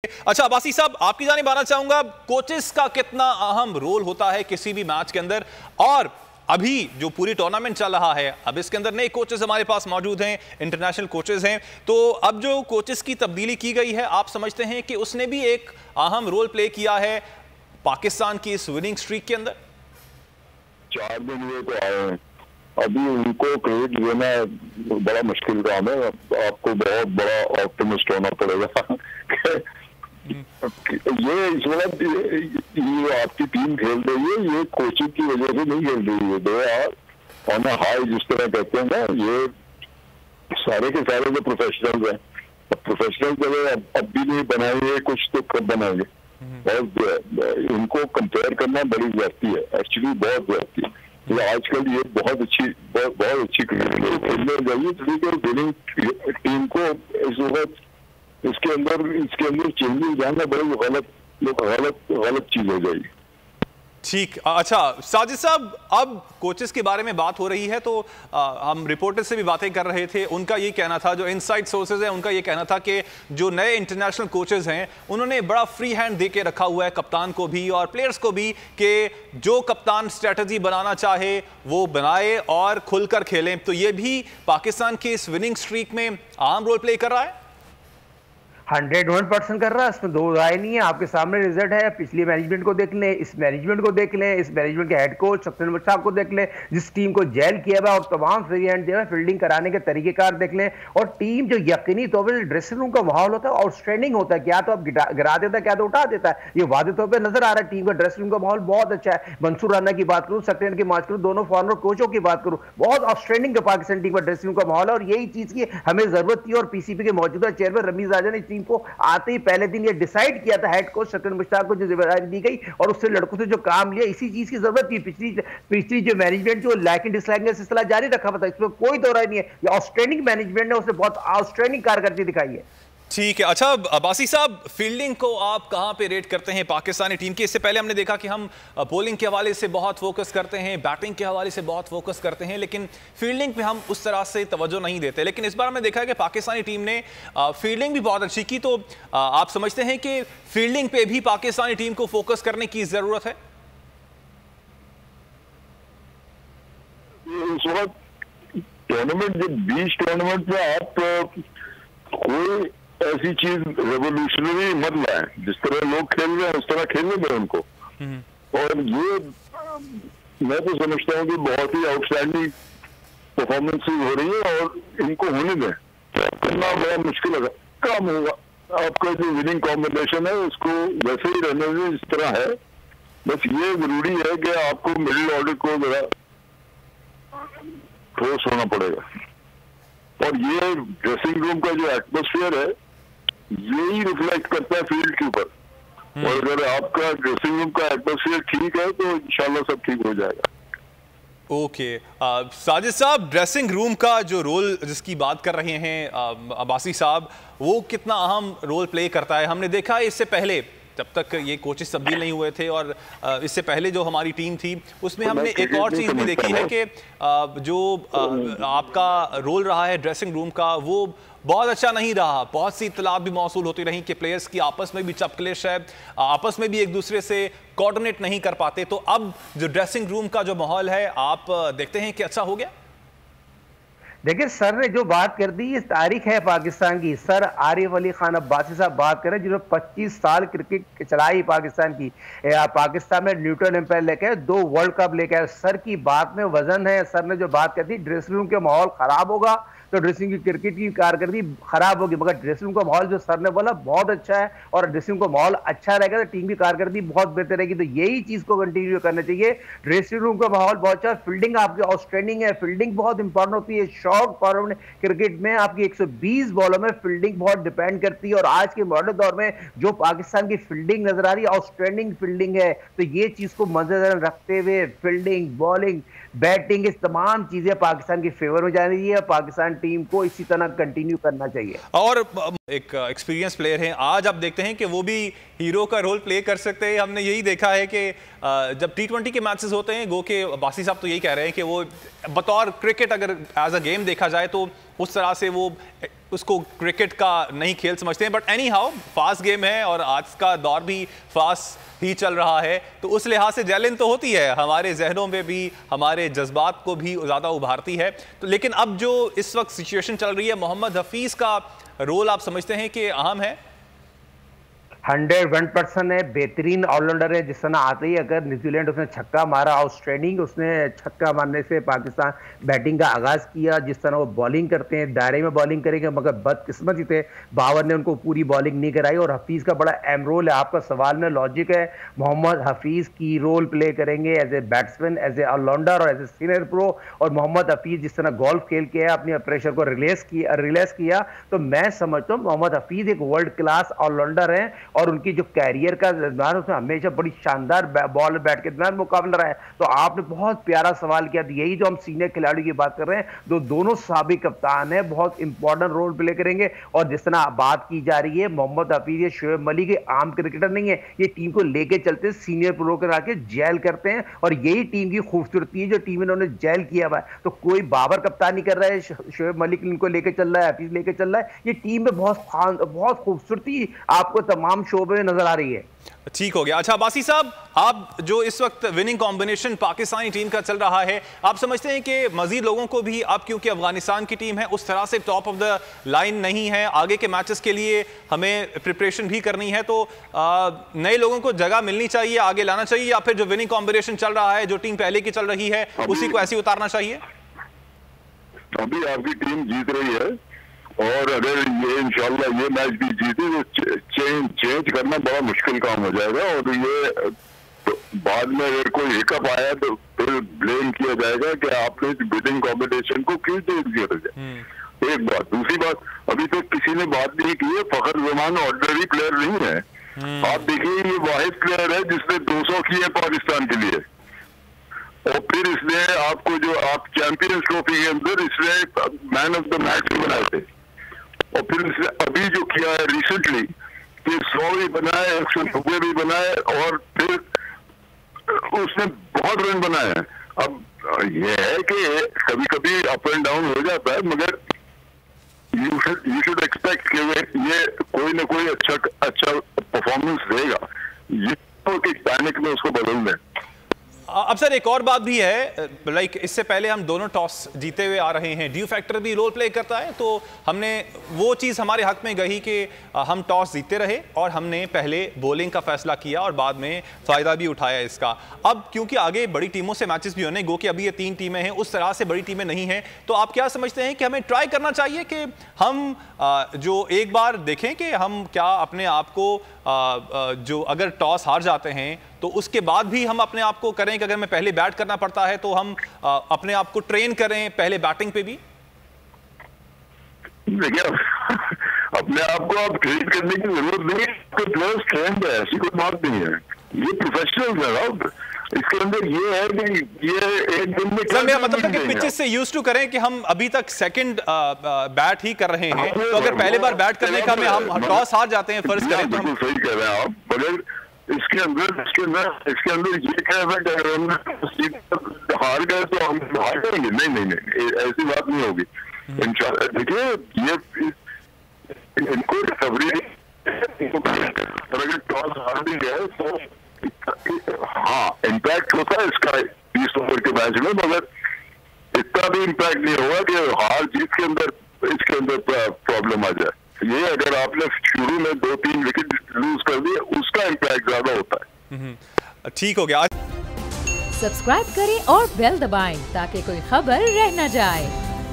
अच्छा अब्बासी साहब, आपकी जानिब आना चाहूंगा, कोचेस का कितना अहम रोल होता है किसी भी मैच के अंदर, और अभी जो पूरी टूर्नामेंट चल रहा है अब इसके अंदर नए कोचेस हमारे पास मौजूद हैं, इंटरनेशनल कोचेस हैं, तो अब जो कोचेस की तब्दीली की गई है, आप समझते हैं कि उसने भी एक अहम रोल प्ले किया है पाकिस्तान की इस विनिंग स्ट्रीक के अंदर? 4 दिन हुए तो आए हैं, अभी उनको क्रेडिट देना बड़ा मुश्किल काम है। आपको बहुत बड़ा ऑप्टिमिस्ट होना पड़ेगा। ये इस वक्त ये आपकी टीम खेल रही है, ये कोचिंग की वजह से नहीं खेल रही है। They are on a high, जिस तरह कहते हैं ना, ये सारे के सारे जो प्रोफेशनल्स हैं, प्रोफेशनल अगर अब भी नहीं बनाएंगे कुछ तो कब बनाएंगे। और इनको कंपेयर करना बड़ी ज्यादती है, एक्चुअली बहुत ज्यादती है। तो आजकल ये बहुत अच्छी क्रिकेट जाइए विनिंग टीम को इस वक्त इसके अंदर चेंजेस जाना बड़ी गलत चीज हो जाएगी। ठीक, अच्छा साजिद साहब, अब कोचेस के बारे में बात हो रही है तो हम रिपोर्टर से भी बातें कर रहे थे, उनका ये कहना था, जो इनसाइड सोर्सेज हैं उनका ये कहना था कि जो नए इंटरनेशनल कोचेस हैं उन्होंने बड़ा फ्री हैंड दे के रखा हुआ है कप्तान को भी और प्लेयर्स को भी, कि जो कप्तान स्ट्रेटजी बनाना चाहे वो बनाए और खुलकर खेलें। तो ये भी पाकिस्तान की इस विनिंग स्ट्रीक में अहम रोल प्ले कर रहा है। 101% कर रहा है, इसमें दो राय नहीं है। आपके सामने रिजल्ट है, पिछली मैनेजमेंट को देख लें, इस मैनेजमेंट को देख लें, इस मैनेजमेंट के हेड कोच सत्येंद्र मुश्ताक को देख लें, जिस टीम को जेल किया हुआ और तमाम फ्री हैंड दिया, फील्डिंग कराने के तरीकेकार देख लें, और टीम जो यकीनी तौर पर ड्रेसिंग रूम का माहौल होता है आउटस्टैंडिंग होता है। क्या तो अब गिरा देता है, क्या तो उठा देता है, ये वादे तौर पर नजर आ रहा है। टीम का ड्रेसिंग रूम का माहौल बहुत अच्छा है। मंसूर राना की बात करूं, सत्येंद्र की बात करूं, दोनों फॉरनर कोचों की बात करूं, बहुत आउटस्टैंडिंग का पाकिस्तान टीम का ड्रेसिंग रूम का माहौल है, और यही चीज की हमें जरूरत थी। और पीसीबी के मौजूदा चेयरमैन रमीज राजा ने टीम को आते पहले दिन ये डिसाइड किया था, हेड कोच सत्येंद्र मुश्ताक को जो जिम्मेदारी दी गई और उससे लड़कों से जो काम लिया, इसी चीज की जरूरत थी। पिछली जो मैनेजमेंट जो लाइकिंग डिसलाइकिंग का सिलसिला जारी रखा था, इसमें कोई दो राय नहीं है। ये आउटस्टैंडिंग मैनेजमेंट ने उसने बहुत आउटस्टैंडिंग कारकर्दगी दिखाई है। ठीक है, अच्छा अब्बासी साहब, फील्डिंग को आप कहां पे रेट करते हैं पाकिस्तानी टीम की? इससे पहले हमने देखा कि हम बॉलिंग के हवाले से बहुत फोकस करते हैं, बैटिंग के हवाले से बहुत फोकस करते हैं, लेकिन फील्डिंग पे हम उस तरह से तवज्जो नहीं देते। लेकिन इस बार हमने देखा है कि पाकिस्तानी टीम ने फील्डिंग भी बहुत अच्छी की। तो आप समझते हैं कि फील्डिंग पे भी पाकिस्तानी टीम को फोकस करने की जरूरत है? इस वक्त टूर्नामेंट, जब 20 टूर्नामेंट में आप कोई ऐसी चीज रेवोल्यूशनरी मत लाए, जिस तरह लोग खेल रहे हैं उस तरह खेलने दें उनको। और ये मैं तो समझता हूँ कि बहुत ही आउटस्टैंडिंग परफॉर्मेंसेज हो रही है और इनको होने दें। करना बड़ा मुश्किल काम होगा। आपका जो विनिंग कॉम्बिनेशन है उसको वैसे ही रहने दें जिस तरह है। बस ये जरूरी है कि आपको मिडिल ऑर्डर को जरा ठोस होना पड़ेगा। और ये ड्रेसिंग रूम का जो एटमोस्फेयर है यही रिफ्लेक्ट करता है फील्ड के ऊपर। और अगर आपका ड्रेसिंग रूम का एटमोस्फेयर ठीक है तो इंशाल्लाह सब ठीक हो जाएगा। ओके, साजिद साहब, ड्रेसिंग रूम का जो रोल जिसकी बात कर रहे हैं अब्बासी साहब, वो कितना अहम रोल प्ले करता है? हमने देखा है इससे पहले, जब तक ये कोचेस तब्दील नहीं हुए थे, और इससे पहले जो हमारी टीम थी उसमें हमने एक और चीज़ भी देखी है कि जो आपका रोल रहा है ड्रेसिंग रूम का, वो बहुत अच्छा नहीं रहा। बहुत सी इत्तलात भी मौसूल होती रही कि प्लेयर्स की आपस में भी चपकलिश है, आपस में भी एक दूसरे से कोऑर्डिनेट नहीं कर पाते। तो अब जो ड्रेसिंग रूम का जो माहौल है, आप देखते हैं कि अच्छा हो गया? देखिए, सर ने जो बात कर दी, इस तारीख है पाकिस्तान की। सर आरिफ अली खान अब्बासी साहब बात करें, जिन्होंने 25 साल क्रिकेट चलाई पाकिस्तान की, पाकिस्तान में न्यूट्रल एम्पायर लेके 2 वर्ल्ड कप लेके आए। सर की बात में वजन है। सर ने जो बात कर दी, ड्रेसिंग रूम के माहौल खराब होगा तो ड्रेसिंग की क्रिकेट की कारकर्दगी खराब होगी, मगर ड्रेसिंग रूम का माहौल जो सर ने बोला बहुत अच्छा है, और ड्रेसिंग रूम का माहौल अच्छा रहेगा तो टीम की कारकर्दगी बहुत बेहतर रहेगी। तो यही चीज को कंटिन्यू करना चाहिए। ड्रेसिंग रूम का माहौल बहुत अच्छा, फील्डिंग आपकी आउटस्टैंडिंग है, फील्डिंग बहुत इंपॉर्टेंट होती है। शॉर्ट फॉरवर्ड क्रिकेट में आपकी 120 बॉलों में फील्डिंग बहुत डिपेंड करती है, और आज के मॉडर्न दौर में जो पाकिस्तान की फील्डिंग नजर आ रही है, आउटस्टैंडिंग फील्डिंग है। तो ये चीज को मद्देनजर रखते हुए फील्डिंग, बॉलिंग, बैटिंग, इस तमाम चीजें पाकिस्तान की फेवर में जा रही है। पाकिस्तान टीम को इसी तरह कंटिन्यू करना चाहिए। और एक एक्सपीरियंस प्लेयर हैं, आज आप देखते हैं कि वो भी हीरो का रोल प्ले कर सकते हैं। हमने यही देखा है कि जब T20 के मैचेस होते हैं, गो के बासी साहब तो यही कह रहे हैं कि वो बतौर क्रिकेट अगर एज अ गेम देखा जाए तो उस तरह से वो उसको क्रिकेट का नहीं खेल समझते हैं। But any how fast game है और आज का दौर भी फास्ट ही चल रहा है, तो उस लिहाज से जैलिन तो होती है, हमारे जहनों में भी हमारे जज्बात को भी ज़्यादा उभारती है। तो लेकिन अब जो इस वक्त सिचुएशन चल रही है, मोहम्मद हफीज़ का रोल आप समझते हैं कि अहम है? 101% है, बेहतरीन ऑलराउंडर है। जिस तरह आते ही अगर न्यूजीलैंड उसने छक्का मारा, आउटस्टैंडिंग उसने छक्का मारने से पाकिस्तान बैटिंग का आगाज किया। जिस तरह वो बॉलिंग करते हैं, दायरे में बॉलिंग करेंगे, मगर बदकिस्मती थे बाबर ने उनको पूरी बॉलिंग नहीं कराई। और हफीज का बड़ा अहम रोल है। आपका सवाल में लॉजिक है, मोहम्मद हफीज की रोल प्ले करेंगे as a batsman, as a allrounder और एज ए सीनियर प्रो। और मोहम्मद हफीज जिस तरह गोल्फ खेल के अपने प्रेशर को रिलीज किया, तो मैं समझता हूँ मोहम्मद हफीज एक वर्ल्ड क्लास ऑलराउंडर है। और उनकी जो कैरियर का दरमियान उसमें हमेशा बड़ी शानदार बॉल बैट के दरमियान मुकाबला रहा है। तो आपने बहुत प्यारा सवाल किया। यही जो हम सीनियर खिलाड़ियों की बात कर रहे हैं, दोनों साबिक कप्तान है, बहुत इंपॉर्टेंट रोल प्ले करेंगे। और जिस तरह बात की जा रही है, मोहम्मद हफीज ये शोएब मलिक के आम क्रिकेटर नहीं है, ये टीम को लेके चलते सीनियर प्रो करा के जेल करते हैं। और यही टीम की खूबसूरती है, जो टीम इन्होंने जेल किया हुआ है। तो कोई बाबर कप्तानी कर रहा है, शोएब मलिक इनको लेके चल रहा है, हफीज लेके चल रहा है। ये टीम में बहुत खूबसूरती आपको तमाम शोबे नजर आ रही है। ठीक हो गया। अच्छा अब्बासी साहब, आप जो इस वक्त विनिंग कॉम्बिनेशन पाकिस्तानी टीम का चल रहा है, आप समझते हैं कि मजीद लोगों को भी, अब क्योंकि अफगानिस्तान की टीम है उस तरह से टॉप ऑफ द लाइन नहीं है, आगे के मैचेस के लिए हमें प्रिपरेशन भी करनी है, तो नए लोगों को जगह मिलनी चाहिए, आगे लाना चाहिए, या फिर जो विनिंग कॉम्बिनेशन चल रहा है, जो टीम पहले की चल रही है, उसी को ऐसे ही उतारना चाहिए? अभी आपकी टीम जीत रही है और अगर ये इंशाल्लाह ये मैच भी जीते तो चेंज करना बड़ा मुश्किल काम हो जाएगा। और ये तो बाद में अगर कोई हिकअप आया तो फिर ब्लेम किया जाएगा कि आपने बिडिंग कॉम्बिनेशन को क्यों चेंज किया जाए। एक बात। दूसरी बात, अभी तक किसी ने बात नहीं की है, फखर जमान ऑर्डिनरी प्लेयर नहीं है। आप देखिए, ये वाहिद प्लेयर है जिसने 200 किए पाकिस्तान के लिए। और फिर इसने आपको जो आप चैंपियंस ट्रॉफी के अंदर इसने मैन ऑफ द मैच भी बनाए थे। और फिर इसने अभी जो किया है रिसेंटली कि 100 भी बनाए, 190 भी बनाए, और फिर उसने बहुत रन बनाए हैं। अब यह है कि कभी कभी अप एंड डाउन हो जाता है, मगर यू शुड एक्सपेक्ट कि ये कोई ना कोई अच्छा परफॉर्मेंस देगा। ये तो कि पैनिक में उसको बदल दें। अब सर एक और बात भी है, लाइक इससे पहले हम दोनों टॉस जीते हुए आ रहे हैं, ड्यू फैक्टर भी रोल प्ले करता है। तो हमने वो चीज़ हमारे हक में गई कि हम टॉस जीते रहे और हमने पहले बॉलिंग का फैसला किया और बाद में फ़ायदा भी उठाया इसका। अब क्योंकि आगे बड़ी टीमों से मैचेस भी होने, गो कि अभी ये 3 टीमें हैं, उस तरह से बड़ी टीमें नहीं हैं, तो आप क्या समझते हैं कि हमें ट्राई करना चाहिए कि हम जो एक बार देखें कि हम क्या अपने आप को जो अगर टॉस हार जाते हैं तो उसके बाद भी हम अपने आप को करें कि अगर मैं पहले बैट करना पड़ता है तो हम अपने आप को ट्रेन करें पहले बैटिंग पे भी? देखिए, अपने आप को आप ट्रेन करने की जरूरत नहीं है, प्लेयर्स ट्रेंड है, ऐसी कोई बात नहीं है। ये प्रोफेशनल है। इसके अंदर ये है कि ये एक दिन में सर मेरा मतलब है कि पिचेस से यूज टू करें कि हम अभी तक सेकंड बैट ही कर रहे हैं, तो अगर पहले बार बैट करने का हम टॉस हार जाते हैं, फर्ज करें, तो हम सही कह रहे हैं आप। मगर इसके अंदर ये कहना कि अगर हम हार गए तो हम हार करेंगे, नहीं, ऐसी बात नहीं होगी। देखिए, ये इनको रिकवरी, और अगर टॉस हार भी गए तो हाँ इम्पैक्ट होता है इसका 20 ओवर के मैच में, मगर इतना भी इम्पैक्ट नहीं होगा कि हार जीत के अंदर इसके अंदर प्रॉब्लम आ जाए। ये अगर आपने शुरू में 2-3 विकेट लूज कर दिए, उसका इम्पैक्ट ज्यादा होता है। ठीक हो गया। सब्सक्राइब करें और बेल दबाएं ताकि कोई खबर रह न जाए।